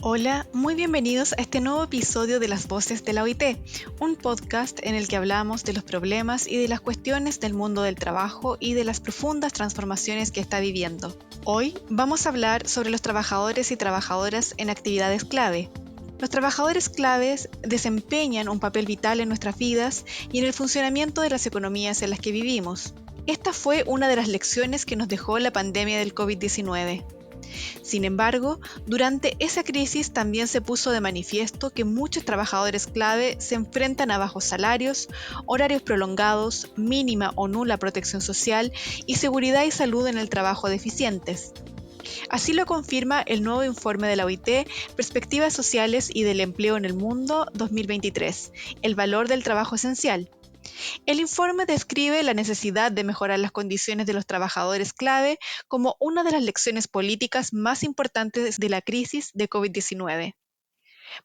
Hola, muy bienvenidos a este nuevo episodio de Las Voces de la OIT, un podcast en el que hablamos de los problemas y de las cuestiones del mundo del trabajo y de las profundas transformaciones que está viviendo. Hoy vamos a hablar sobre los trabajadores y trabajadoras en actividades clave. Los trabajadores claves desempeñan un papel vital en nuestras vidas y en el funcionamiento de las economías en las que vivimos. Esta fue una de las lecciones que nos dejó la pandemia del COVID-19. Sin embargo, durante esa crisis también se puso de manifiesto que muchos trabajadores clave se enfrentan a bajos salarios, horarios prolongados, mínima o nula protección social y seguridad y salud en el trabajo deficientes. Así lo confirma el nuevo informe de la OIT, Perspectivas Sociales y del Empleo en el Mundo 2023, el valor del trabajo esencial. El informe describe la necesidad de mejorar las condiciones de los trabajadores clave como una de las lecciones políticas más importantes de la crisis de COVID-19.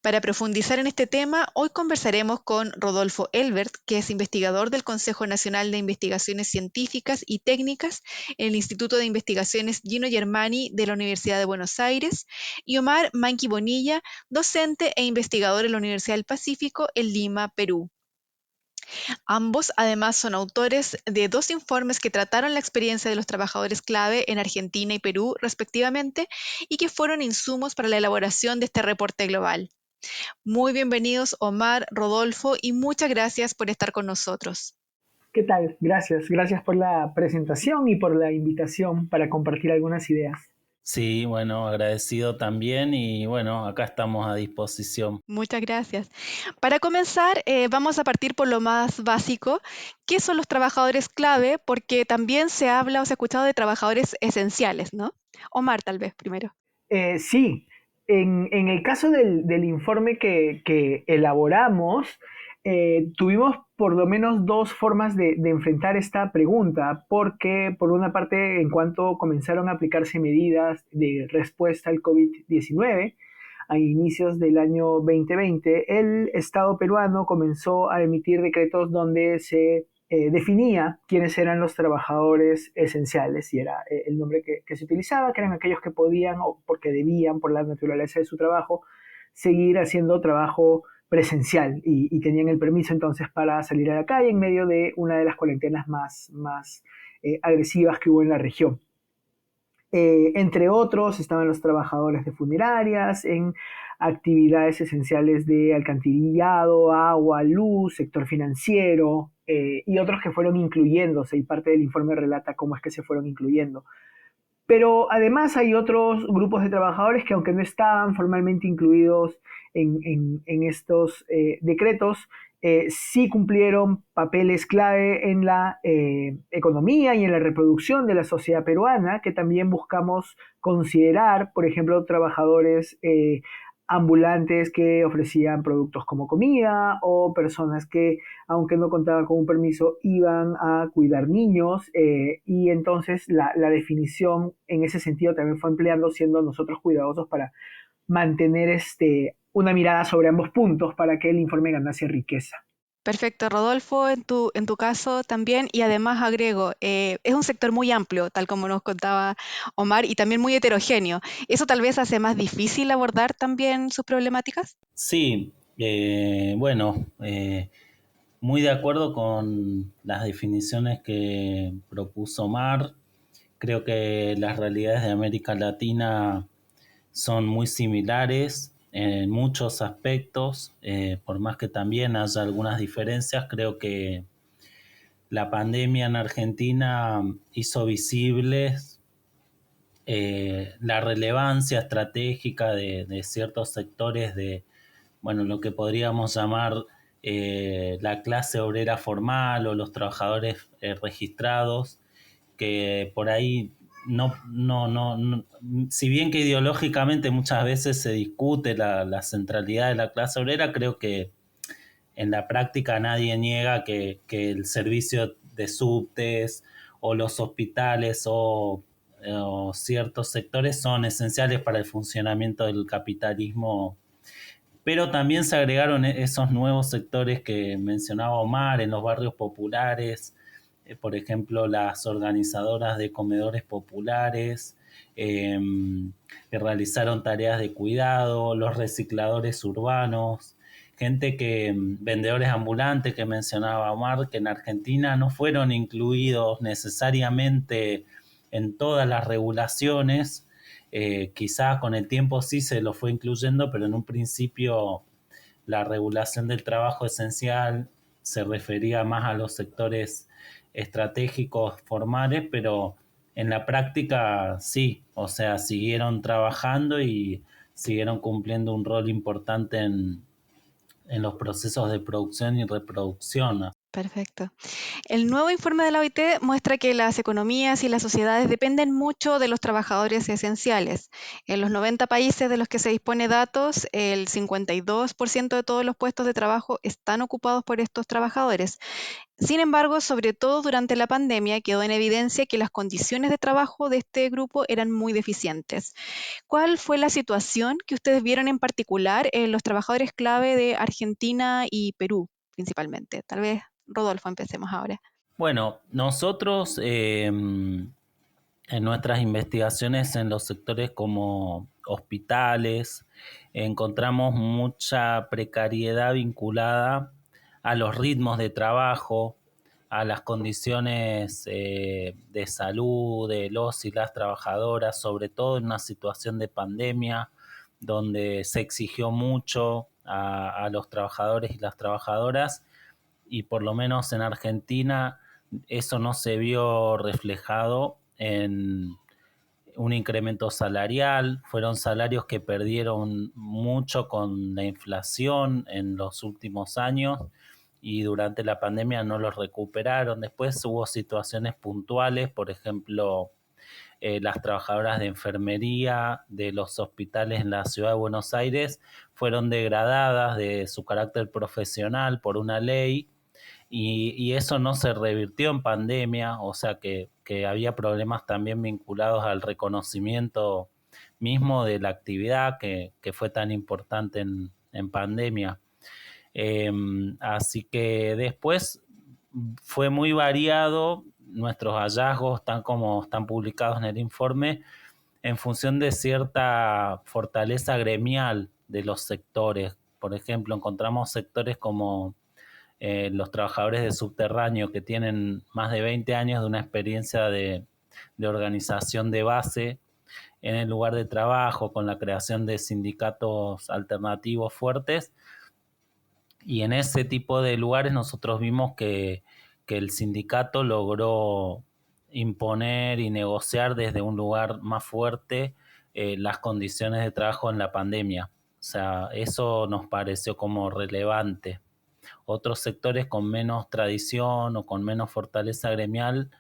Para profundizar en este tema, hoy conversaremos con Rodolfo Elbert, que es investigador del Consejo Nacional de Investigaciones Científicas y Técnicas en el Instituto de Investigaciones Gino Germani de la Universidad de Buenos Aires, y Omar Manqui Bonilla, docente e investigador en la Universidad del Pacífico en Lima, Perú. Ambos, además, son autores de 2 informes que trataron la experiencia de los trabajadores clave en Argentina y Perú, respectivamente, y que fueron insumos para la elaboración de este reporte global. Muy bienvenidos, Omar, Rodolfo, y muchas gracias por estar con nosotros. ¿Qué tal? Gracias por la presentación y por la invitación para compartir algunas ideas. Sí, bueno, agradecido también y bueno, acá estamos a disposición. Muchas gracias. Para comenzar, vamos a partir por lo más básico. ¿Qué son los trabajadores clave? Porque también se habla o se ha escuchado de trabajadores esenciales, ¿no? Omar, tal vez primero. Sí, en el caso del informe que elaboramos, tuvimos por lo menos 2 formas de enfrentar esta pregunta, porque por una parte, en cuanto comenzaron a aplicarse medidas de respuesta al COVID-19, a inicios del año 2020, el Estado peruano comenzó a emitir decretos donde se definía quiénes eran los trabajadores esenciales y era el nombre que se utilizaba, que eran aquellos que podían o porque debían, por la naturaleza de su trabajo, seguir haciendo trabajo presencial y tenían el permiso entonces para salir a la calle en medio de una de las cuarentenas más agresivas que hubo en la región. Entre otros estaban los trabajadores de funerarias en actividades esenciales de alcantarillado, agua, luz, sector financiero y otros que fueron incluyéndose y parte del informe relata cómo es que se fueron incluyendo. Pero además hay otros grupos de trabajadores que aunque no estaban formalmente incluidos en estos decretos, sí cumplieron papeles clave en la economía y en la reproducción de la sociedad peruana, que también buscamos considerar, por ejemplo, trabajadores ambulantes que ofrecían productos como comida o personas que, aunque no contaban con un permiso, iban a cuidar niños y entonces la definición en ese sentido también fue empleando siendo nosotros cuidadosos para mantener una mirada sobre ambos puntos para que el informe ganase riqueza. Perfecto, Rodolfo, en tu caso también, y además agrego, es un sector muy amplio, tal como nos contaba Omar, y también muy heterogéneo. ¿Eso tal vez hace más difícil abordar también sus problemáticas? Sí, bueno, muy de acuerdo con las definiciones que propuso Omar. Creo que las realidades de América Latina son muy similares en muchos aspectos, por más que también haya algunas diferencias. Creo que la pandemia en Argentina hizo visibles la relevancia estratégica de ciertos sectores de, bueno, lo que podríamos llamar la clase obrera formal o los trabajadores registrados, que por ahí no, si bien que ideológicamente muchas veces se discute la centralidad de la clase obrera, creo que en la práctica nadie niega que el servicio de subtes o los hospitales o ciertos sectores son esenciales para el funcionamiento del capitalismo, pero también se agregaron esos nuevos sectores que mencionaba Omar en los barrios populares, por ejemplo, las organizadoras de comedores populares, que realizaron tareas de cuidado, los recicladores urbanos, vendedores ambulantes que mencionaba Omar, que en Argentina no fueron incluidos necesariamente en todas las regulaciones. Quizás con el tiempo sí se lo fue incluyendo, pero en un principio la regulación del trabajo esencial se refería más a los sectores estratégicos formales, pero en la práctica sí, o sea, siguieron trabajando y siguieron cumpliendo un rol importante en los procesos de producción y reproducción. Perfecto. El nuevo informe de la OIT muestra que las economías y las sociedades dependen mucho de los trabajadores esenciales. En los 90 países de los que se dispone datos, el 52% de todos los puestos de trabajo están ocupados por estos trabajadores. Sin embargo, sobre todo durante la pandemia, quedó en evidencia que las condiciones de trabajo de este grupo eran muy deficientes. ¿Cuál fue la situación que ustedes vieron en particular en los trabajadores clave de Argentina y Perú, principalmente? Tal vez, Rodolfo, empecemos ahora. Bueno, nosotros en nuestras investigaciones en los sectores como hospitales encontramos mucha precariedad vinculada a los ritmos de trabajo, a las condiciones de salud de los y las trabajadoras, sobre todo en una situación de pandemia donde se exigió mucho a los trabajadores y las trabajadoras, y por lo menos en Argentina eso no se vio reflejado en un incremento salarial. Fueron salarios que perdieron mucho con la inflación en los últimos años y durante la pandemia no los recuperaron. Después hubo situaciones puntuales, por ejemplo, las trabajadoras de enfermería de los hospitales en la ciudad de Buenos Aires fueron degradadas de su carácter profesional por una ley, y eso no se revirtió en pandemia, o sea que había problemas también vinculados al reconocimiento mismo de la actividad que fue tan importante en pandemia. Así que después fue muy variado nuestros hallazgos, tan como están publicados en el informe, en función de cierta fortaleza gremial de los sectores. Por ejemplo, encontramos sectores como los trabajadores de subterráneo que tienen más de 20 años de una experiencia de organización de base en el lugar de trabajo, con la creación de sindicatos alternativos fuertes, y en ese tipo de lugares nosotros vimos que el sindicato logró imponer y negociar desde un lugar más fuerte las condiciones de trabajo en la pandemia. O sea, eso nos pareció como relevante. Otros sectores con menos tradición o con menos fortaleza gremial,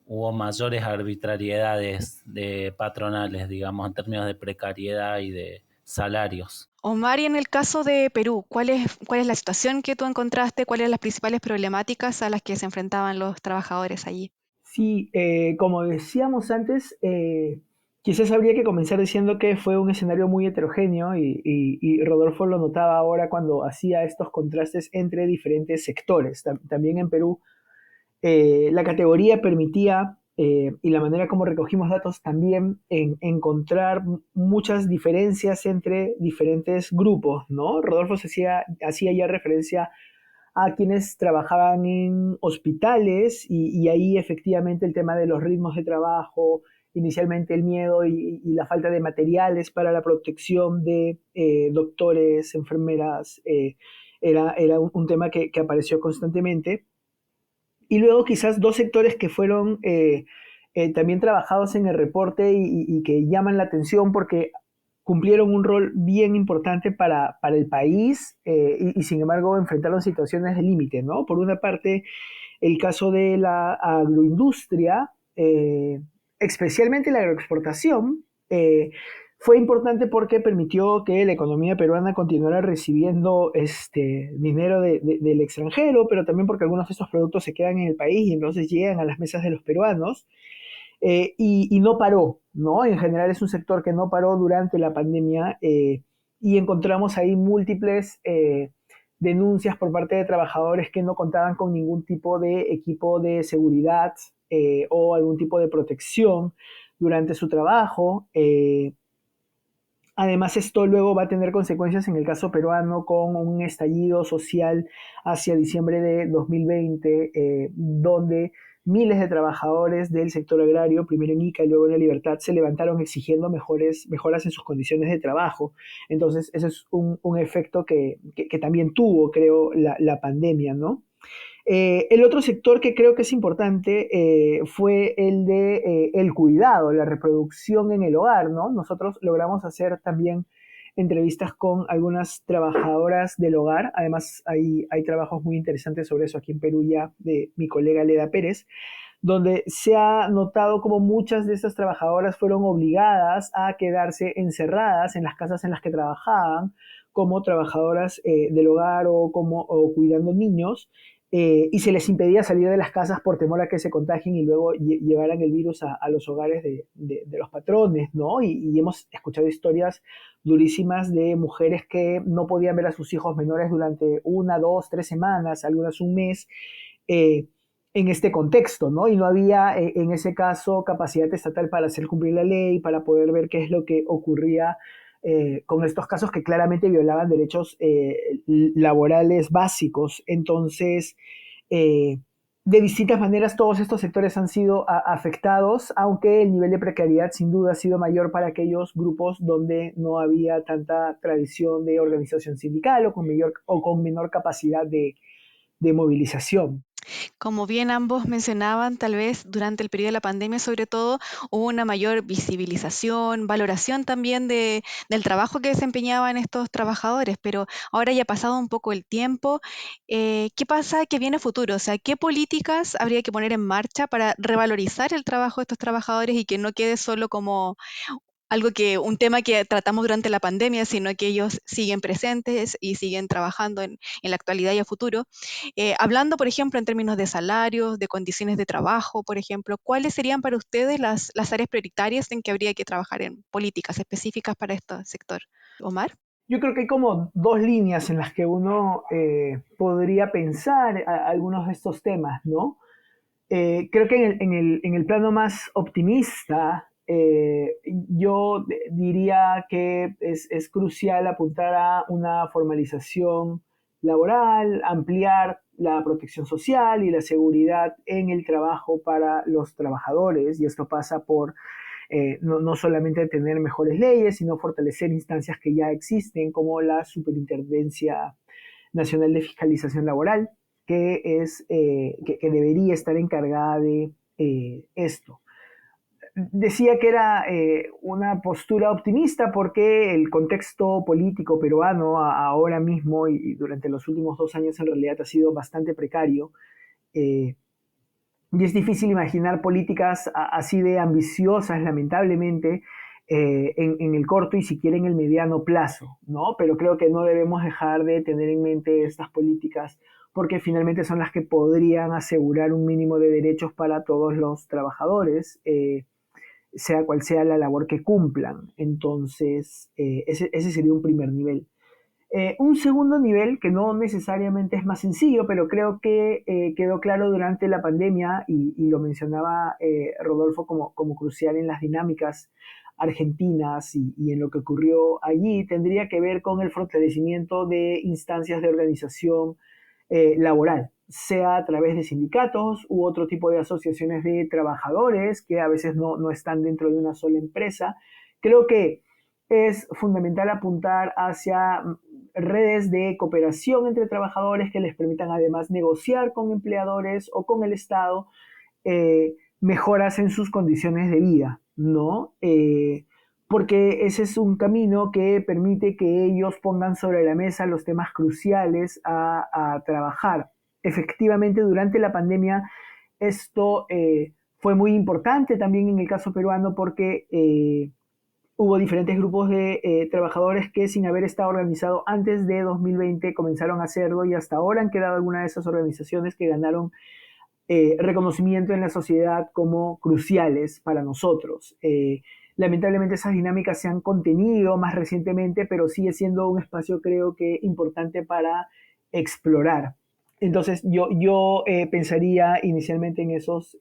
hubo mayores arbitrariedades de patronales, digamos, en términos de precariedad y de salarios. Omar, y en el caso de Perú, ¿cuál es la situación que tú encontraste? ¿Cuáles eran las principales problemáticas a las que se enfrentaban los trabajadores allí? Sí, como decíamos antes, quizás habría que comenzar diciendo que fue un escenario muy heterogéneo y Rodolfo lo notaba ahora cuando hacía estos contrastes entre diferentes sectores. También en Perú la categoría permitía, y la manera como recogimos datos también, encontrar muchas diferencias entre diferentes grupos, ¿no? Rodolfo hacía ya referencia a quienes trabajaban en hospitales y ahí efectivamente el tema de los ritmos de trabajo, inicialmente el miedo y la falta de materiales para la protección de doctores, enfermeras, era un tema que apareció constantemente. Y luego quizás dos sectores que fueron también trabajados en el reporte y que llaman la atención porque cumplieron un rol bien importante para el país y sin embargo enfrentaron situaciones de límite, ¿no? Por una parte, el caso de la agroindustria, especialmente la agroexportación, fue importante porque permitió que la economía peruana continuara recibiendo dinero del extranjero, pero también porque algunos de estos productos se quedan en el país y entonces llegan a las mesas de los peruanos. Y no paró, ¿no? En general es un sector que no paró durante la pandemia y encontramos ahí múltiples denuncias por parte de trabajadores que no contaban con ningún tipo de equipo de seguridad o algún tipo de protección durante su trabajo. Además, esto luego va a tener consecuencias en el caso peruano con un estallido social hacia diciembre de 2020, donde miles de trabajadores del sector agrario, primero en Ica y luego en La Libertad, se levantaron exigiendo mejoras en sus condiciones de trabajo. Entonces, ese es un efecto que también tuvo, creo, la pandemia, ¿no? El otro sector que creo que es importante fue el de el cuidado, la reproducción en el hogar, ¿no? Nosotros logramos hacer también entrevistas con algunas trabajadoras del hogar. Además, hay trabajos muy interesantes sobre eso aquí en Perú ya de mi colega Leda Pérez, donde se ha notado como muchas de estas trabajadoras fueron obligadas a quedarse encerradas en las casas en las que trabajaban, como trabajadoras del hogar o cuidando niños, y se les impedía salir de las casas por temor a que se contagien y luego llevaran el virus a los hogares de los patrones, ¿no? Y hemos escuchado historias durísimas de mujeres que no podían ver a sus hijos menores durante 1, 2, 3 semanas, algunas un mes, eh, en este contexto, ¿no? Y no había en ese caso capacidad estatal para hacer cumplir la ley, para poder ver qué es lo que ocurría con estos casos que claramente violaban derechos laborales básicos. Entonces, eh, de distintas maneras todos estos sectores han sido afectados, aunque el nivel de precariedad sin duda ha sido mayor para aquellos grupos donde no había tanta tradición de organización sindical o con menor capacidad de movilización. Como bien ambos mencionaban, tal vez durante el periodo de la pandemia, sobre todo, hubo una mayor visibilización, valoración también del trabajo que desempeñaban estos trabajadores, pero ahora ya ha pasado un poco el tiempo. ¿Qué pasa que viene a futuro? O sea, ¿qué políticas habría que poner en marcha para revalorizar el trabajo de estos trabajadores y que no quede solo como un tema que tratamos durante la pandemia, sino que ellos siguen presentes y siguen trabajando en la actualidad y a futuro? Hablando, por ejemplo, en términos de salarios, de condiciones de trabajo, por ejemplo, ¿cuáles serían para ustedes las áreas prioritarias en que habría que trabajar en políticas específicas para este sector? Omar. Yo creo que hay como dos líneas en las que uno podría pensar algunos de estos temas, ¿no? Creo que en el plano más optimista, yo diría que es crucial apuntar a una formalización laboral, ampliar la protección social y la seguridad en el trabajo para los trabajadores, y esto pasa por no solamente tener mejores leyes, sino fortalecer instancias que ya existen, como la Superintendencia Nacional de Fiscalización Laboral, que debería estar encargada de esto. Decía que era una postura optimista porque el contexto político peruano ahora mismo y durante los últimos 2 años en realidad ha sido bastante precario. eh, y es difícil imaginar políticas así de ambiciosas, lamentablemente, en el corto y siquiera en el mediano plazo, ¿no? Pero creo que no debemos dejar de tener en mente estas políticas porque finalmente son las que podrían asegurar un mínimo de derechos para todos los trabajadores, sea cual sea la labor que cumplan. Entonces, ese sería un primer nivel. Un segundo nivel, que no necesariamente es más sencillo, pero creo que quedó claro durante la pandemia y lo mencionaba Rodolfo como crucial en las dinámicas argentinas y en lo que ocurrió allí, tendría que ver con el fortalecimiento de instancias de organización laboral, sea a través de sindicatos u otro tipo de asociaciones de trabajadores que a veces no están dentro de una sola empresa. Creo que es fundamental apuntar hacia redes de cooperación entre trabajadores que les permitan además negociar con empleadores o con el Estado mejoras en sus condiciones de vida, ¿no? Porque ese es un camino que permite que ellos pongan sobre la mesa los temas cruciales a trabajar. Efectivamente, durante la pandemia esto fue muy importante también en el caso peruano porque hubo diferentes grupos de trabajadores que sin haber estado organizados antes de 2020 comenzaron a hacerlo y hasta ahora han quedado algunas de esas organizaciones que ganaron reconocimiento en la sociedad como cruciales para nosotros. Lamentablemente esas dinámicas se han contenido más recientemente, pero sigue siendo un espacio creo que importante para explorar. Entonces yo pensaría inicialmente en esos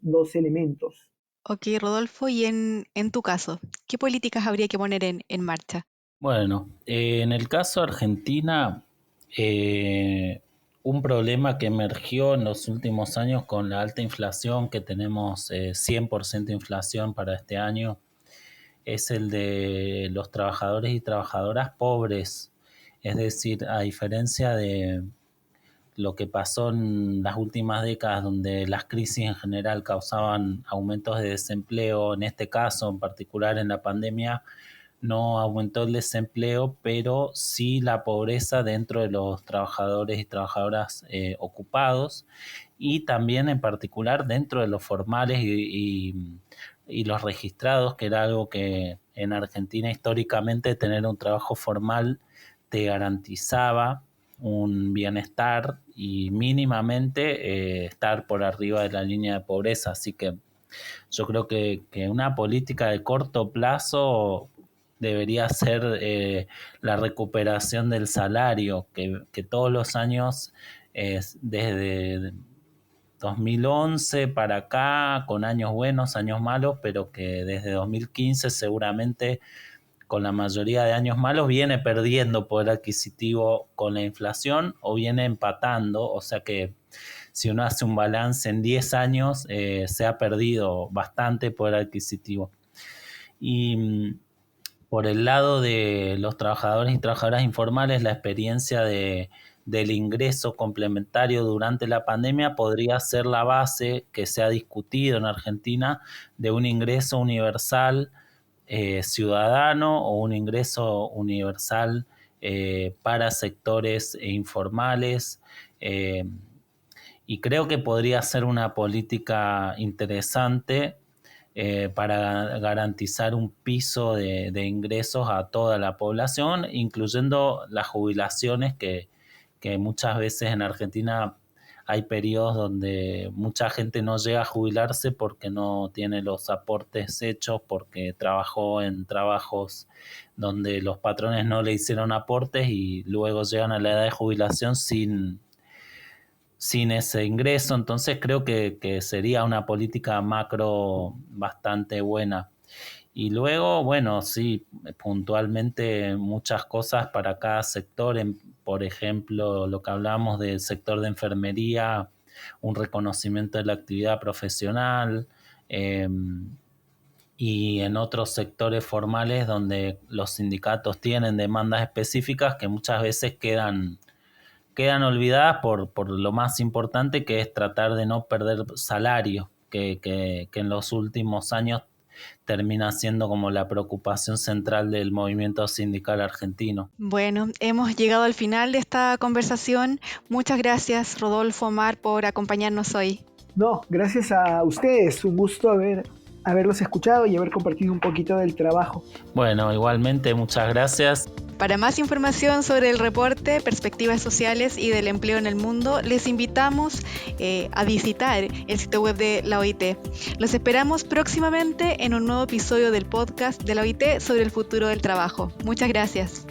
dos elementos. Ok, Rodolfo, y en tu caso, ¿qué políticas habría que poner en marcha? Bueno, en el caso de Argentina, eh, un problema que emergió en los últimos años con la alta inflación, que tenemos 100% inflación para este año, es el de los trabajadores y trabajadoras pobres. Es decir, a diferencia de lo que pasó en las últimas décadas, donde las crisis en general causaban aumentos de desempleo, en este caso en particular en la pandemia, no aumentó el desempleo, pero sí la pobreza dentro de los trabajadores y trabajadoras ocupados, y también en particular dentro de los formales y los registrados, que era algo que en Argentina históricamente tener un trabajo formal te garantizaba un bienestar y mínimamente estar por arriba de la línea de pobreza. Así que yo creo que una política de corto plazo debería ser la recuperación del salario, que todos los años, desde 2011 para acá, con años buenos, años malos, pero que desde 2015 seguramente con la mayoría de años malos viene perdiendo poder adquisitivo con la inflación o viene empatando, o sea que si uno hace un balance en 10 años se ha perdido bastante poder adquisitivo. Y por el lado de los trabajadores y trabajadoras informales, la experiencia del ingreso complementario durante la pandemia podría ser la base que se ha discutido en Argentina de un ingreso universal ciudadano o un ingreso universal para sectores informales. eh, y creo que podría ser una política interesante para garantizar un piso de ingresos a toda la población, incluyendo las jubilaciones que muchas veces en Argentina hay periodos donde mucha gente no llega a jubilarse porque no tiene los aportes hechos, porque trabajó en trabajos donde los patrones no le hicieron aportes y luego llegan a la edad de jubilación sin ese ingreso. Entonces creo que sería una política macro bastante buena. Y luego, bueno, sí, puntualmente muchas cosas para cada sector. Por ejemplo, lo que hablamos del sector de enfermería, un reconocimiento de la actividad profesional, eh, y en otros sectores formales donde los sindicatos tienen demandas específicas que muchas veces quedan olvidadas por lo más importante, que es tratar de no perder salario, que en los últimos años termina siendo como la preocupación central del movimiento sindical argentino. Bueno, hemos llegado al final de esta conversación. Muchas gracias, Rodolfo, Omar, por acompañarnos hoy. No, gracias a ustedes, un gusto haberlos escuchado y haber compartido un poquito del trabajo. Bueno, igualmente muchas gracias. Para más información sobre el reporte, perspectivas sociales y del empleo en el mundo, les invitamos a visitar el sitio web de la OIT. Los esperamos próximamente en un nuevo episodio del podcast de la OIT sobre el futuro del trabajo. Muchas gracias.